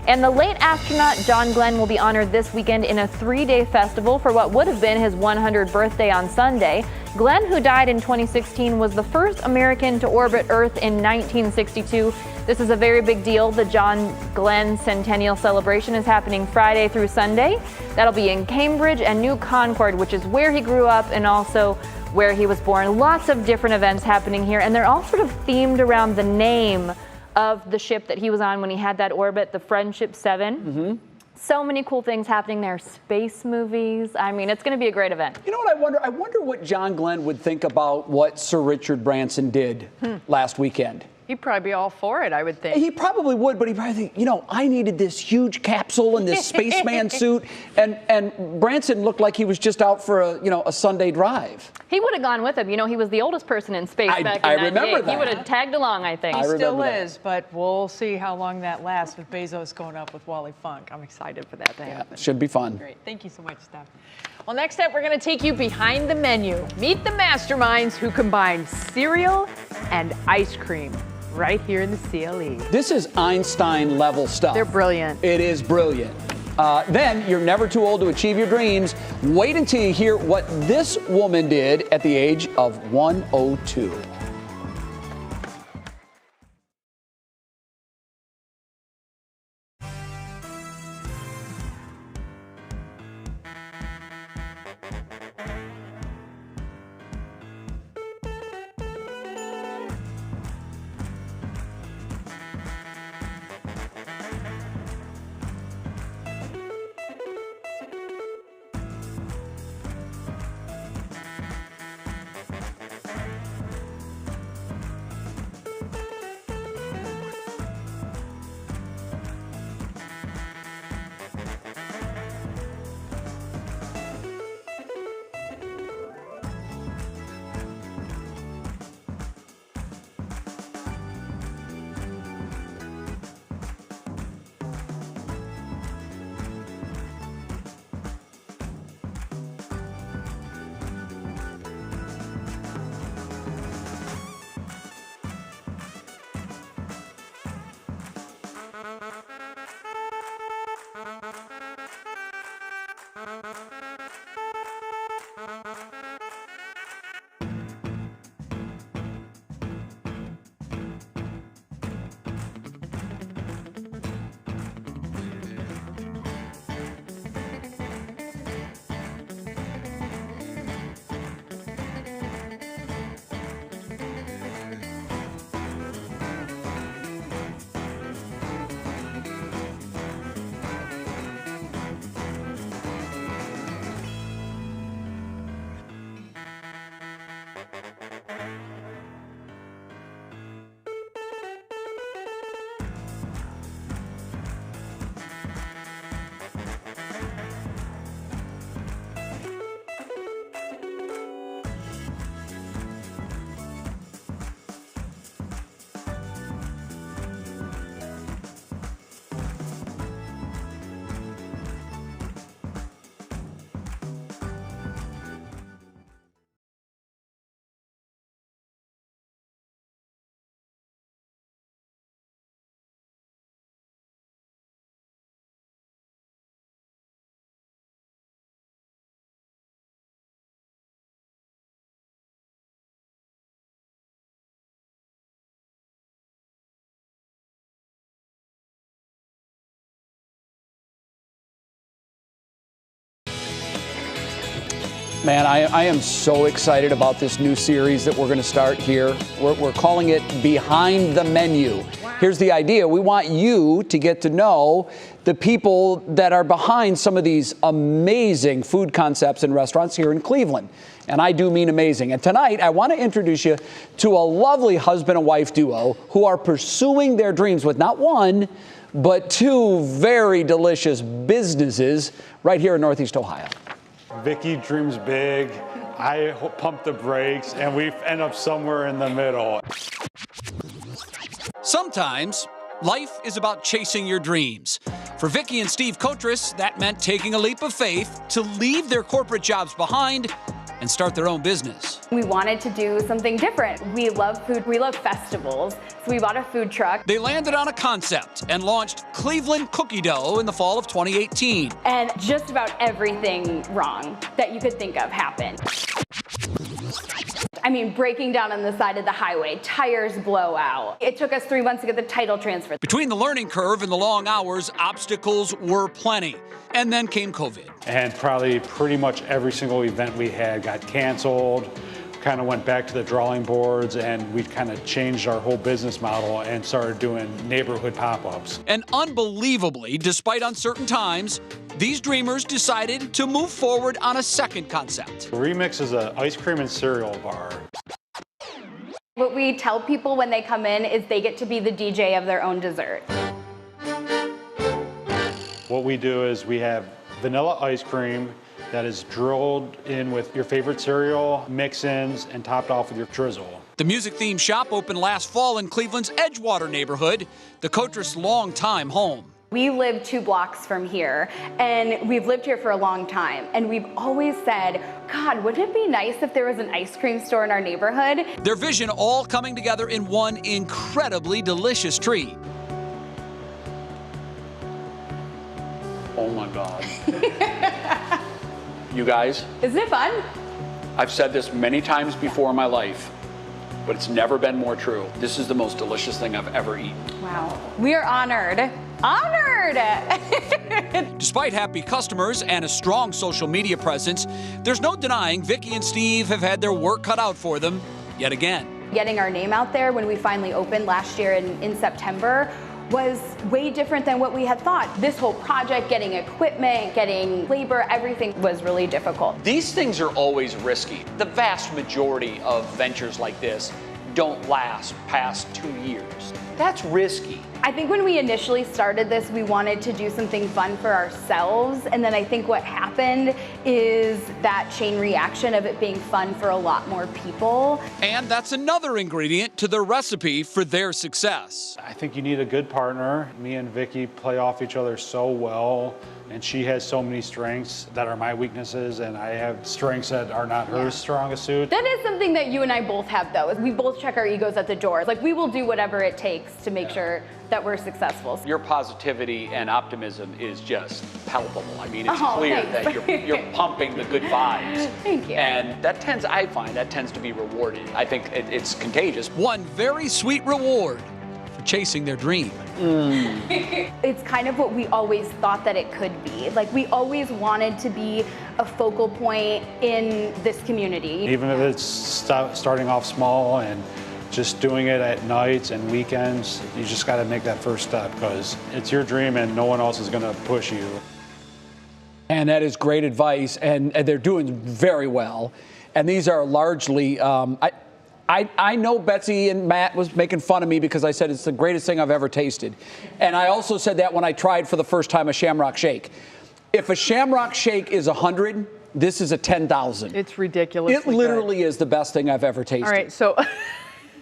And the late astronaut John Glenn will be honored this weekend in a 3-day festival for what would have been his 100th birthday on Sunday. Glenn, who died in 2016, was the first American to orbit Earth in 1962. This is a very big deal. The John Glenn Centennial Celebration is happening Friday through Sunday. That'll be in Cambridge and New Concord, which is where he grew up and also where he was born. Lots of different events happening here, and they're all sort of themed around the name of the ship that he was on when he had that orbit, the Friendship 7. Mm-hmm. So many cool things happening there. Space movies. I mean, it's going to be a great event. You know what I wonder? I wonder what John Glenn would think about what Sir Richard Branson did last weekend. He'd probably be all for it, I would think. He probably would, but he'd probably think, you know, I needed this huge capsule and this spaceman suit, and Branson looked like he was just out for a Sunday drive. He would have gone with him. You know, he was the oldest person in space back in 98. I remember that. He would have tagged along, I think. He still is, but we'll see how long that lasts with Bezos going up with Wally Funk. I'm excited for that to happen. Should be fun. Great. Thank you so much, Steph. Well, next up, we're going to take you behind the menu. Meet the masterminds who combine cereal and ice cream right here in the CLE. This is Einstein level stuff. They're brilliant. It is brilliant. Then you're never too old to achieve your dreams. Wait until you hear what this woman did at the age of 102. Man, I am so excited about this new series that we're going to start here. We're calling it Behind the Menu. Here's the idea. We want you to get to know the people that are behind some of these amazing food concepts and restaurants here in Cleveland. And I do mean amazing. And tonight, I want to introduce you to a lovely husband and wife duo who are pursuing their dreams with not one, but two very delicious businesses right here in Northeast Ohio. Vicky dreams big, I pump the brakes, and we end up somewhere in the middle. Sometimes life is about chasing your dreams. For Vicky and Steve Kotris, that meant taking a leap of faith to leave their corporate jobs behind and start their own business. We wanted to do something different. We love food, we love festivals, so we bought a food truck. They landed on a concept and launched Cleveland Cookie Dough in the fall of 2018. And just about everything wrong that you could think of happened. I mean, breaking down on the side of the highway, tires blow out. It took us 3 months to get the title transfer. Between the learning curve and the long hours, obstacles were plenty. And then came COVID. And probably pretty much every single event we had got canceled, kind of went back to the drawing boards, and we kind of changed our whole business model and started doing neighborhood pop-ups. And unbelievably, despite uncertain times, these dreamers decided to move forward on a second concept. Remix is an ice cream and cereal bar. What we tell people when they come in is they get to be the DJ of their own dessert. What we do is we have vanilla ice cream that is drilled in with your favorite cereal, mix-ins, and topped off with your drizzle. The music-themed shop opened last fall in Cleveland's Edgewater neighborhood, the Kotris' longtime home. We live 2 blocks from here, and we've lived here for a long time, and we've always said, God, wouldn't it be nice if there was an ice cream store in our neighborhood? Their vision all coming together in one incredibly delicious treat. Oh my God. You guys, Isn't it fun? I've said this many times before in my life, but it's never been more true. This is the most delicious thing I've ever eaten. Wow. We are honored. Honored! Despite happy customers and a strong social media presence, there's no denying Vicky and Steve have had their work cut out for them yet again. Getting our name out there when we finally opened last year in September was way different than what we had thought. This whole project, getting equipment, getting labor, everything was really difficult. These things are always risky. The vast majority of ventures like this don't last past 2 years. That's risky. I think when we initially started this, we wanted to do something fun for ourselves. And then I think what happened is that chain reaction of it being fun for a lot more people. And that's another ingredient to the recipe for their success. I think you need a good partner. Me and Vicky play off each other so well, and she has so many strengths that are my weaknesses, and I have strengths that are not her strongest suit. That is something that you and I both have, though. Is we both check our egos at the door. Like, we will do whatever it takes to make sure that we're successful. Your positivity and optimism is just palpable. I mean, it's Oh, clear thanks. that you're pumping the good vibes. Thank you. And I find that tends to be rewarded. I think it's contagious. One very sweet reward for chasing their dream. It's kind of what we always thought that it could be. Like, we always wanted to be a focal point in this community. Even if it's starting off small and just doing it at nights and weekends, you just got to make that first step because it's your dream and no one else is going to push you. And that is great advice, and they're doing very well. And these are largely, I know Betsy and Matt was making fun of me because I said it's the greatest thing I've ever tasted. And I also said that when I tried for the first time a Shamrock Shake. If a Shamrock Shake is 100, this is a 10,000. It's ridiculous. It literally is the best thing I've ever tasted. All right, so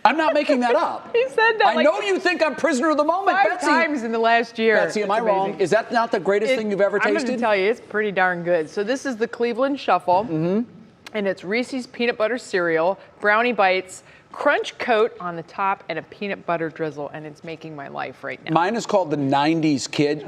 I'm not making that up. He said that. I know you think I'm prisoner of the moment, 5 Betsy. times in the last year. Betsy, am I wrong? Is that not the greatest thing you've ever tasted? I'm going to tell you, it's pretty darn good. So this is the Cleveland Shuffle, and it's Reese's peanut butter cereal, brownie bites, crunch coat on the top, and a peanut butter drizzle, and it's making my life right now. Mine is called the 90s Kid.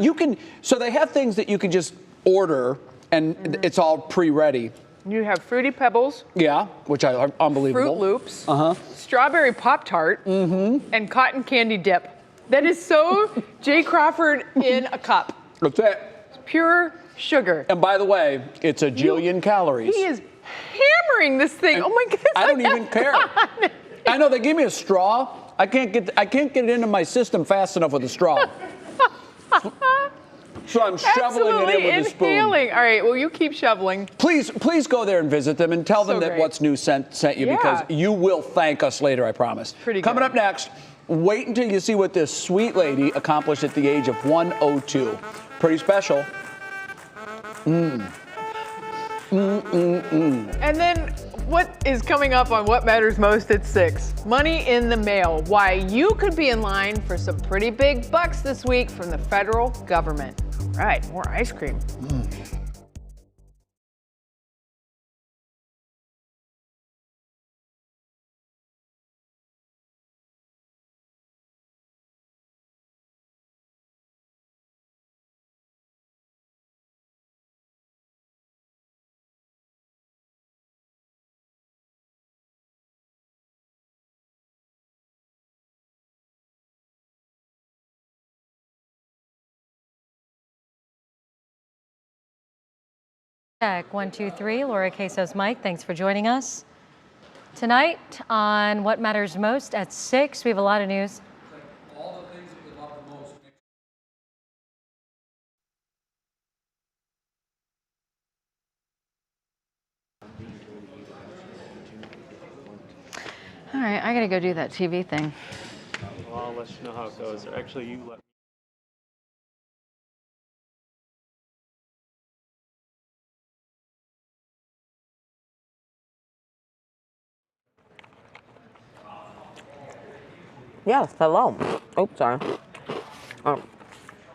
So they have things that you can just order, and it's all pre-ready. You have Fruity Pebbles. Yeah, which are unbelievable. Fruit Loops. Strawberry Pop-Tart. And cotton candy dip. That is so J. Crawford in a cup. That's it. It's pure sugar. And by the way, it's a jillion calories. He is hammering this thing. Oh my goodness! I don't even care. I know they gave me a straw. I can't get it into my system fast enough with a straw. So I'm shoveling it in with a spoon. Inhaling. All right, well, you keep shoveling. Please go there and visit them and tell them that great. What's New sent you because you will thank us later, I promise. Coming up next, wait until you see what this sweet lady accomplished at the age of 102. Pretty special. And then what is coming up on What Matters Most at 6? Money in the mail. Why you could be in line for some pretty big bucks this week from the federal government. All right, more ice cream. Check 1, 2, 3. Laura Queso's Mike. Thanks for joining us. Tonight on What Matters Most at 6, we have a lot of news. All the things that we love the most. All right, I gotta go do that TV thing. Well, I'll let you know how it goes. Or actually, you let me. Yes, hello. Oops, sorry.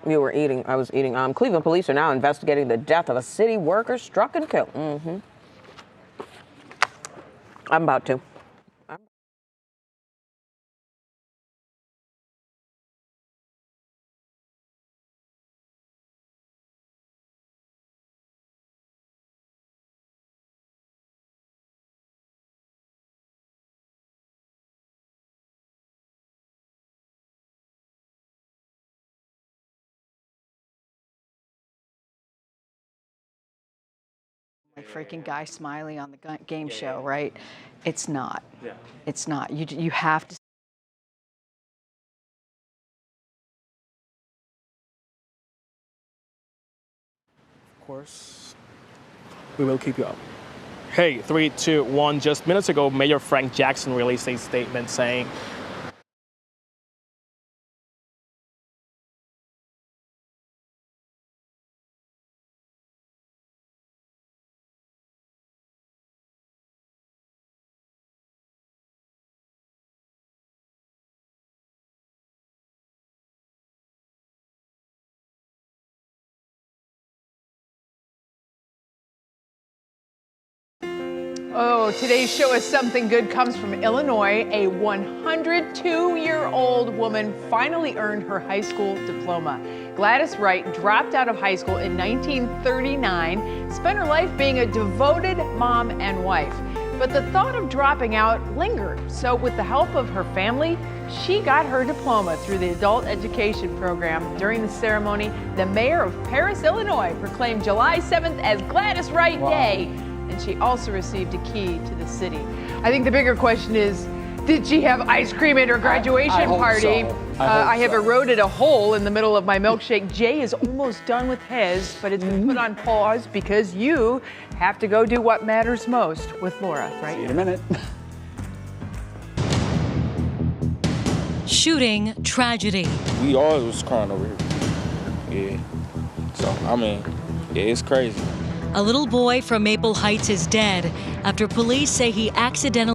You were eating, I was eating. Cleveland police are now investigating the death of a city worker struck and killed. I'm about to. My freaking Guy Smiley on the game show, right? It's not. Yeah. It's not. You have to. Of course, we will keep you up. Hey, 3, 2, 1. Just minutes ago, Mayor Frank Jackson released a statement saying, Oh, today's show is something good comes from Illinois. A 102-year-old woman finally earned her high school diploma. Gladys Wright dropped out of high school in 1939, spent her life being a devoted mom and wife. But the thought of dropping out lingered. So with the help of her family, she got her diploma through the adult education program. During the ceremony, the mayor of Paris, Illinois, proclaimed July 7th as Gladys Wright Day. And she also received a key to the city. I think the bigger question is, did she have ice cream at her graduation party? I have eroded a hole in the middle of my milkshake. Jay is almost done with his, but it's been put on pause because you have to go do what matters most with Laura, right? See you in a minute. Shooting tragedy. We always was crying over here. Yeah. So, I mean, yeah, it's crazy. A little boy from Maple Heights is dead after police say he accidentally